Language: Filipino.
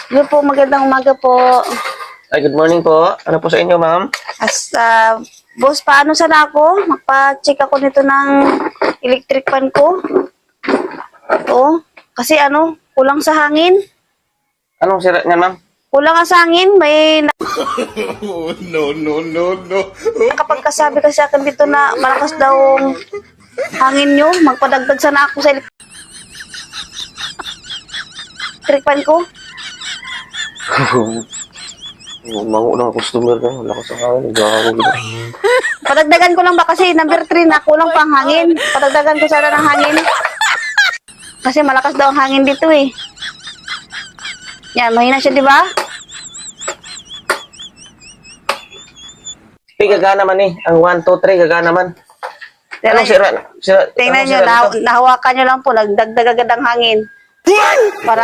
Hello po, magandang umaga po. Ay, good morning po. Ano po sa inyo, ma'am? Boss, paano sana ako? Magpa-check ako nito ng electric fan ko. Oo, kasi kulang sa hangin. Anong sira niyan, ma'am? Kulang nga sa hangin, may Oh, no, no, no, no. kapag kasabi kasi akin dito na malakas daw hangin nyo, magpadagdag sana ako sa electric fan ko. Mangunang customer ka. Wala ko sa hangin. Padagdagan ko lang ba kasi number 3 na kulang pang hangin. Padagdagan ko sana ng hangin. Kasi malakas daw ang hangin dito eh. Yan, mahina siya, di ba? Gagana man eh. Ang 1, 2, 3, gagana man. Anong sira? Tingnan nyo, nahawakan nyo lang po, nagdagdag agad ang hangin. Para